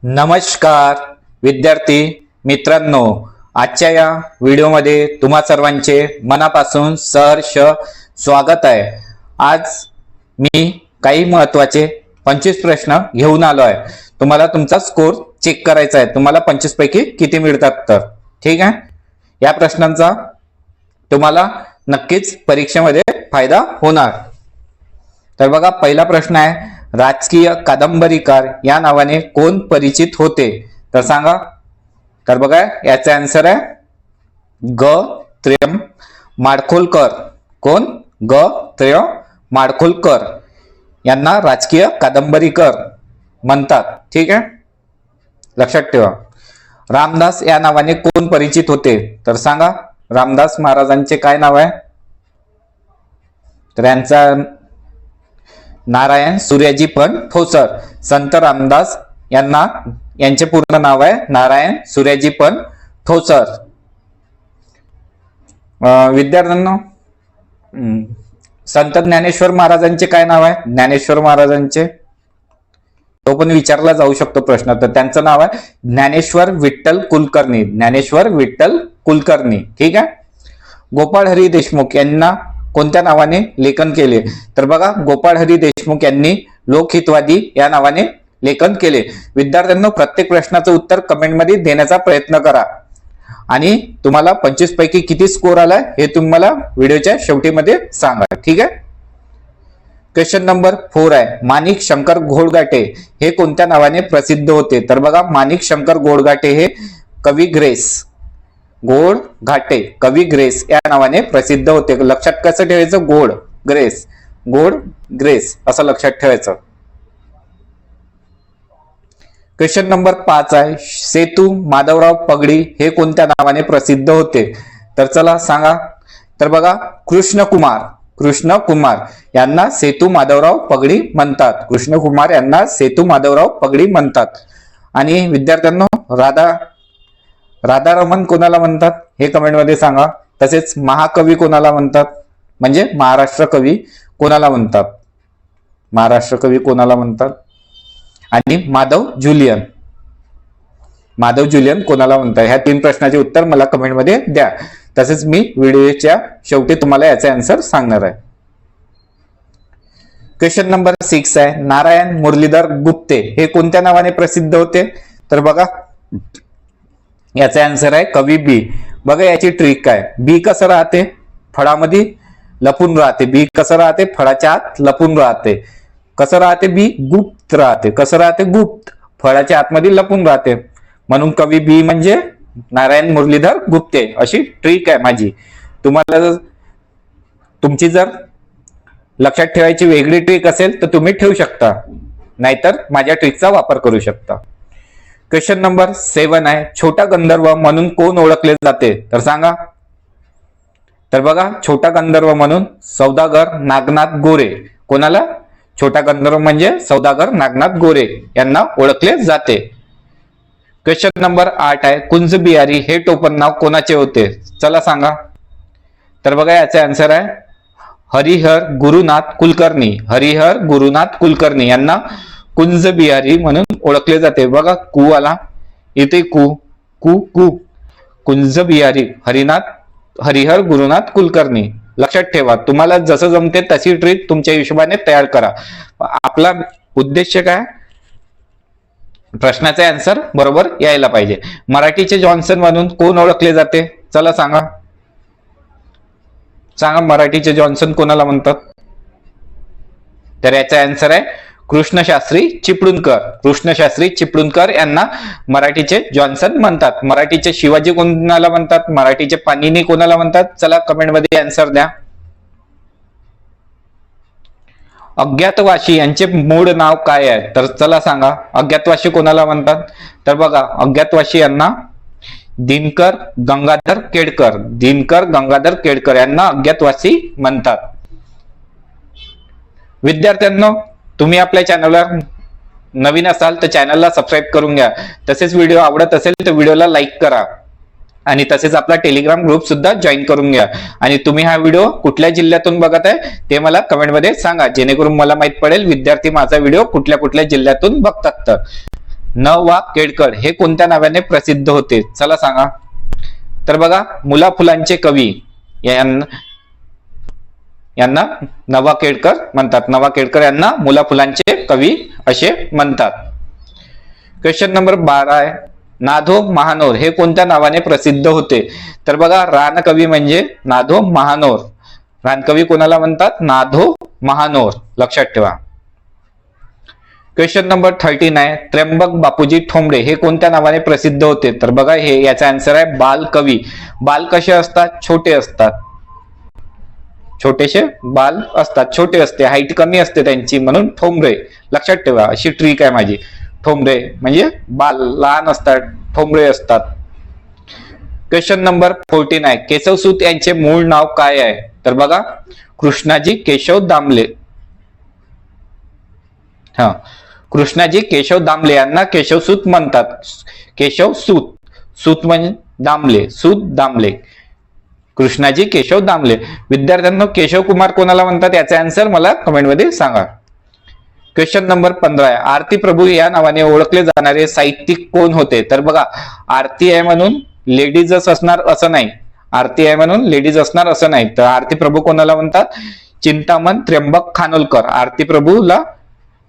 नमस्कार विद्यार्थी मित्रांनो, आजच्या या व्हिडिओमध्ये तुम्हा सर्वांचे मनापासून सहर्ष स्वागत आहे। आज मी काही महत्त्वाचे 25 प्रश्न घेऊन आलो आहे। तुम्हाला तुमचा स्कोर चेक करायचा आहे, तुम्हाला 25 पैकी किती मिळतात तर ठीक आहे। या प्रश्नांचा तुम्हाला नक्कीच परीक्षेमध्ये फायदा होणार। तर बघा, पहिला प्रश्न आहे, राजकीय कादंबरीकार या नावाने कोण परिचित होते तर सांगा। तर बघा, याचा आन्सर आहे ग त्र्यम माडखोलकर। कोण? ग त्र्यम माडखोलकर यांना राजकीय कादंबरीकार म्हणतात, ठीक आहे, लक्षात ठेवा। रामदास या नावाने कोण परिचित होते तर सांगा। रामदास महाराजांचे काय नाव आहे तर यांचा नारायण सूर्याजी पण ठोसर। संत रामदास यांचे पूर्ण नाव आहे नारायण सूर्याजी पण ठोसर। विद्यार्थ्यांनो, संत ज्ञानेश्वर महाराजांचे काय नाव आहे? ज्ञानेश्वर महाराजांचे तो पण विचारला जाऊ शकतो प्रश्न, तर त्यांचं नाव आहे ज्ञानेश्वर विठ्ठल कुलकर्णी। ज्ञानेश्वर विठ्ठल कुलकर्णी, ठीक आहे। गोपाळ हरी देशमुख यांना कोणत्या नावाने लेखन केले तर बघा, गोपाळ हरी देशमुख यांनी लोकहितवादी या नावाने लेखन केले। विद्यार्थ्यांनो, प्रत्येक प्रश्नाचं उत्तर कमेंटमध्ये देण्याचा प्रयत्न करा आणि तुम्हाला 25 पैकी किती स्कोर आलाय हे तुम्हाला व्हिडिओच्या शेवटीमध्ये सांगा, ठीक आहे। क्वेश्चन नंबर 4 आहे, माणिक शंकर घोडघाटे हे कोणत्या नावाने प्रसिद्ध होते तर बघा, माणिक शंकर घोडघाटे हे कवी ग्रेस घोडघाटे कवी ग्रेस या नावाने प्रसिद्ध होते। लक्षात कसं ठेवायचं? गोड ग्रेस असं लक्षात ठेवायचं। क्वेश्चन नंबर 5 आहे, सेतू माधवराव पगडी हे कोणत्या नावाने प्रसिद्ध होते तर चला सांगा। तर बघा, कृष्ण कुमार यांना सेतू माधवराव पगडी म्हणतात। कृष्ण कुमार यांना सेतू माधवराव पगडी म्हणतात। आणि विद्यार्थ्यांनो, राधारमण कोणाला म्हणतात हे कमेंट मध्ये सांगा। तसेच महाकवी कोणाला म्हणतात, म्हणजे महाराष्ट्र कवी कोणाला म्हणतात, आणि माधव जुलियन कोणाला म्हणतात। ह्या 3 प्रश्नाचे उत्तर मला कमेंट मध्ये द्या। तसेच मी व्हिडिओच्या शेवटी तुम्हाला याचे आन्सर सांगणार आहे। क्वेश्चन नंबर 6 आहे, नारायण मुरलीधर गुप्ते हे कोणत्या नावाने प्रसिद्ध होते तर बघा, याचा आन्सर आहे कवी बी। बघा, याची ट्रिक काय, बी कसं राहते? फळामध्ये लपून राहते। बी कसं राहते? फळाच्या आत लपून राहते। कसं राहते? बी गुप्त राहते। कसं राहते? गुप्त, फळाच्या आतमध्ये लपून राहते, म्हणून कवी बी म्हणजे नारायण मुरलीधर गुप्ते। अशी ट्रिक आहे माझी। तुम्हाला तुमची जर लक्षात ठेवायची वेगळी ट्रिक असेल तर तुम्ही ठेवू शकता, नाहीतर माझ्या ट्रिकचा वापर करू शकता। क्वेश्चन नंबर 7 आहे, छोटा गंधर्व म्हणून कोण ओळखले जाते तर सांगा। तर बघा, छोटा गंधर्व म्हणून सौदागर नागनाथ गोरे। कोणाला? छोटा गंधर्व म्हणजे सौदागर नागनाथ गोरे यांना ओळखले जाते। क्वेश्चन नंबर 8 आहे, कुंज बिहारी हे टोपण नाव कोणाचे होते चला सांगा। तर बघा, याचे आन्सर आहे हरिहर गुरुनाथ कुलकर्णी यांना कुंज बिहारी म्हणून ओळखले जाते। बघा, कु आला इथे, कुंज बिहारी हरिहर गुरुनाथ कुलकर्णी। लक्षात ठेवा, तुम्हाला जसं जमते तशी ट्रिक तुमच्या हिशोबाने तयार करा। आपला उद्देश काय? प्रश्नाचे आन्सर बरोबर यायला पाहिजे। मराठीचे जॉन्सन म्हणून कोण ओळखले जाते चला सांगा। मराठीचे जॉन्सन कोणाला म्हणतात तर याचा आन्सर आहे कृष्णशास्त्री चिपळूणकर यांना मराठीचे जॉन्सन म्हणतात। मराठीचे शिवाजी कोणाला म्हणतात? मराठीचे पानिनी कोणाला म्हणतात? चला कमेंट मध्ये आन्सर द्या। अज्ञातवासी यांचे मूळ नाव काय आहे तर चला सांगा। अज्ञातवासी कोणाला म्हणतात तर बघा, अज्ञातवासी यांना दिनकर गंगाधर केळकर यांना अज्ञातवासी म्हणतात। विद्यार्थ्यांनो, तुम्ही आपल्या चॅनलवर नवीन असाल तर चॅनलला सबस्क्राईब करून घ्या। तसेच व्हिडिओ आवडत असेल तर व्हिडिओला लाईक करा आणि तसेच आपला टेलिग्राम ग्रुप सुद्धा जॉईन करून घ्या। आणि तुम्ही हा व्हिडिओ कुठल्या जिल्ह्यातून बघत आहे ते मला कमेंट मध्ये सांगा, जेणेकरून मला माहित पडेल विद्यार्थी माझा व्हिडिओ कुठल्या जिल्ह्यातून बघतात। तर न वा केळकर हे कोणत्या नावाने प्रसिद्ध होते? चला सांगा. तर बघा, मुला फुलांचे कवी यांना नवा केळकर म्हणतात. नवा केळकर यांना मुला फुलांचे कवी असे म्हणतात. क्वेश्चन नंबर 12 आहे, नाधो महानोर हे कोणत्या नावाने प्रसिद्ध होते? तर बघा, रानकवी म्हणजे नाधो महानोर. रानकवी कोणाला म्हणतात? नाधो महानोर, लक्षात ठेवा. क्वेश्चन नंबर 13 आहे, त्र्यंबक बापूजी ठोंबरे हे कोणत्या नावाने प्रसिद्ध होते? तर बघा, हे याचा आन्सर आहे बालकवी. बाल कसे असतात? छोटे असतात. छोटेसे बाल असतात, छोटे असते, हाईट कमी असते त्यांची, म्हणून ठोंबरे. लक्षात ठेवा, अशी ट्रिक आहे माझी. ठोंबरे म्हणजे बाल लहान असतात, ठोंबरे असतात. क्वेश्चन नंबर 14 आहे, केशवसूत यांचे मूळ नाव काय आहे? तर बघा, कृष्णाजी केशव दामले. कृष्णाजी केशव दामले यांना केशवसूत म्हणतात. केशवसूत, सूत म्हणजे दामले, सूत दामले. कृष्णाजी केशव दामले. विद्यार्थ्यांना केशव कुमार कोणाला म्हणतात? याचा आन्सर मला कमेंटमध्ये सांगा. क्वेश्चन नंबर 15 आहे, आरती प्रभू या नावाने ओळखले जाणारे साहित्यिक कोण होते? तर बघा, आरती आहे म्हणून लेडीजच असणार असं नाही. आरती आहे म्हणून लेडीज असणार असं नाही. तर आरती प्रभू कोणाला म्हणतात? चिंतामण त्र्यंबक खानोलकर. आरती प्रभूला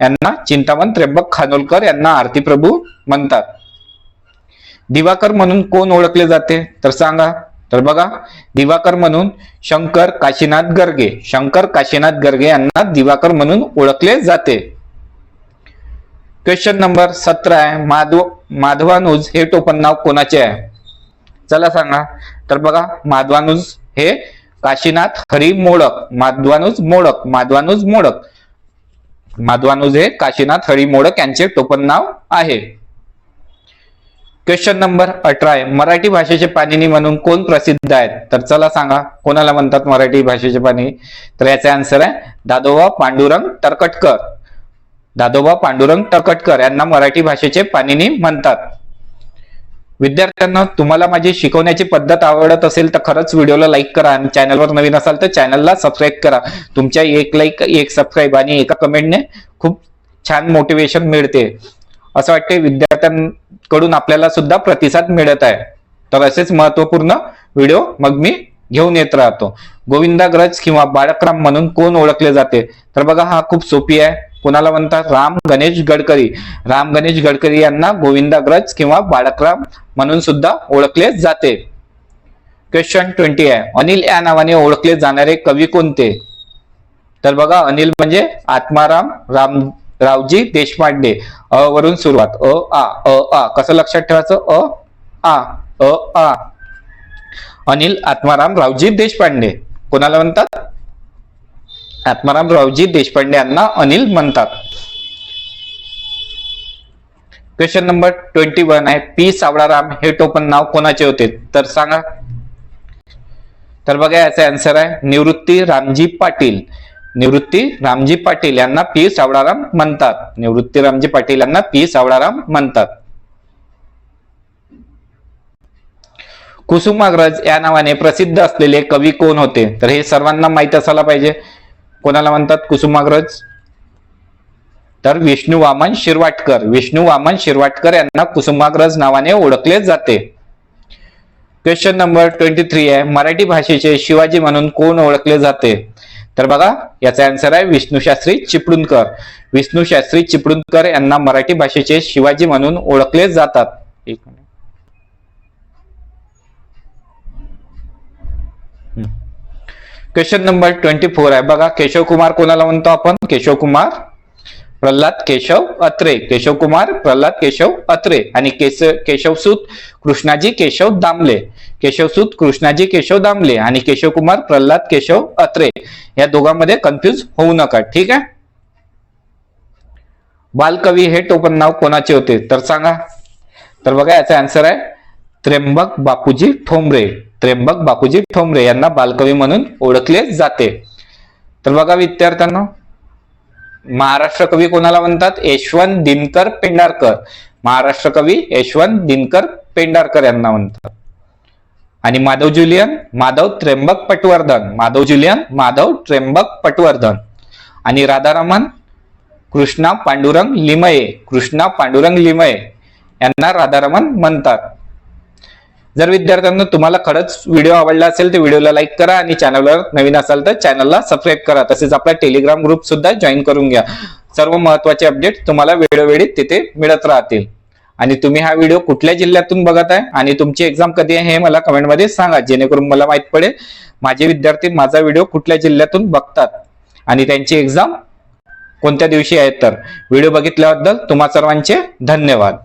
यांना चिंतामण त्र्यंबक खानोलकर यांना आरती प्रभू म्हणतात. दिवाकर म्हणून कोण ओळखले जाते? तर सांगा. तर बघा, दिवाकर म्हणून शंकर काशीनाथ गर्गे. शंकर काशीनाथ गर्गे यांना दिवाकर म्हणून ओळखले जाते. क्वेश्चन नंबर 17 आहे, माधवानुज हे टोपण नाव कोणाचे आहे? चला सांगा. तर बघा, माधवानुज हे काशीनाथ हरी मोडक. माधवानुज मोडक, माधवानुज मोडक. माधवानुज हे काशीनाथ हरी मोडक यांचे टोपण नाव आहे. क्वेश्चन नंबर 18 आहे, मराठी भाषेचे पाणिनी म्हणून कोण प्रसिद्ध आहेत? तर चला सांगा, कोणाला म्हणतात मराठी भाषेचे पाणिनी? तर याचा आन्सर आहे दादोबा पांडुरंग तरखडकर. दादोबा पांडुरंग तरखडकर यांना मराठी भाषेचे पाणिनी म्हणतात. विद्यार्थ्यांना, तुम्हाला माझी शिकवण्याची पद्धत आवडत असेल तर खरंच व्हिडिओला लाईक करा आणि चॅनलवर नवीन असाल तर चॅनलला सबस्क्राईब करा. तुमच्या एक लाईक, एक सबस्क्राईब आणि एका कमेंटने खूप छान मोटिवेशन मिळते. असं वाटते विद्यार्थ्यांकडून आपल्याला सुद्धा प्रतिसाद मिळत आहे. तर असेच महत्वपूर्ण व्हिडिओ मग मी घेऊन येत राहतो. गोविंदाग्रज किंवा बाळकराम म्हणून कोण ओळखले जाते? तर बघा, हा खूप सोपी आहे. कोणाला म्हणतात? राम गणेश गडकरी. राम गणेश गडकरी यांना गोविंदाग्रज किंवा बाळकराम म्हणून सुद्धा ओळखले जाते. क्वेश्चन 20 आहे, अनिल या नावाने ओळखले जाणारे कवी कोणते? तर बघा, अनिल म्हणजे आत्माराम रावजी देशपांडे. अ वरून सुरुवात, अ कसं लक्षात ठेवायचं? अ. अनिल आत्माराम रावजी देशपांडे. कोणाला म्हणतात? आत्माराम रावजी देशपांडे यांना अनिल म्हणतात. क्वेश्चन नंबर 21 आहे, पी सावळाराम हे टोपण नाव कोणाचे होते? तर सांगा. तर बघा, याचा आन्सर आहे निवृत्ती रामजी पाटील. निवृत्ती रामजी पाटील यांना पी सावळाराम म्हणतात. निवृत्ती रामजी पाटील यांना पी सावळाराम म्हणतात. कुसुमाग्रज या नावाने प्रसिद्ध असलेले कवी कोण होते? तर हे सर्वांना माहित असायला पाहिजे. कोणाला म्हणतात कुसुमाग्रज? तर विष्णू वामन शिरवाटकर. विष्णू वामन शिरवाटकर यांना कुसुमाग्रज नावाने ओळखले जाते. क्वेश्चन नंबर 23 आहे, मराठी भाषेचे शिवाजी म्हणून कोण ओळखले जाते? तर बघा, याचा आन्सर आहे विष्णुशास्त्री चिपळूणकर. विष्णुशास्त्री चिपळूणकर यांना मराठी भाषेचे शिवाजी म्हणून ओळखले जातात. एक मिनिट. क्वेश्चन नंबर 24 आहे, बघा, केशव कुमार कोणाला म्हणतो आपण? केशव कुमार प्रल्हाद केशव अत्रे. केशव कुमार प्रल्हाद केशव अत्रे. आणि केशवसूत कृष्णाजी केशव दामले. केशवसूत कृष्णाजी केशव दामले आणि केशव कुमार प्रल्हाद केशव अत्रे. या दोघांमध्ये कन्फ्युज होऊ नका, ठीक आहे. बालकवी हे टोपण नाव कोणाचे होते? तर सांगा. तर बघा, याचा आन्सर आहे त्र्यंबक बापूजी ठोंबरे. त्र्यंबक बापूजी ठोंबरे यांना बालकवी म्हणून ओळखले जाते. तर बघा विद्यार्थ्यांनो, महाराष्ट्र कवी कोणाला म्हणतात? यशवंत दिनकर पेंढारकर. महाराष्ट्र कवी यशवंत दिनकर पेंढारकर यांना म्हणतात. आणि माधव ज्युलियन माधव त्र्यंबक पटवर्धन. माधव ज्युलियन माधव त्र्यंबक पटवर्धन. आणि राधारमण कृष्णा पांडुरंग लिमये. कृष्णा पांडुरंग लिमये यांना राधारमण म्हणतात. जर विद्यार्थ्यांनो तुम्हाला खरंच व्हिडिओ आवडला असेल तर व्हिडिओला लाईक करा आणि चॅनलवर नवीन असाल तर चॅनलला सबस्क्राईब करा. तसेच आपला टेलिग्राम ग्रुप सुद्धा जॉईन करून घ्या. सर्व महत्त्वाचे अपडेट तुम्हाला वेळोवेळी तिथे मिळत राहतील. आणि तुम्ही हा व्हिडिओ कुठल्या जिल्ह्यातून बघत आहे आणि तुमची एक्झाम कधी आहे हे मला कमेंटमध्ये सांगा, जेणेकरून मला माहित पडेल माझे विद्यार्थी माझा व्हिडिओ कुठल्या जिल्ह्यातून बघतात आणि त्यांची एक्झाम कोणत्या दिवशी आहे. तर व्हिडिओ बघितल्याबद्दल तुम्हा सर्वांचे धन्यवाद.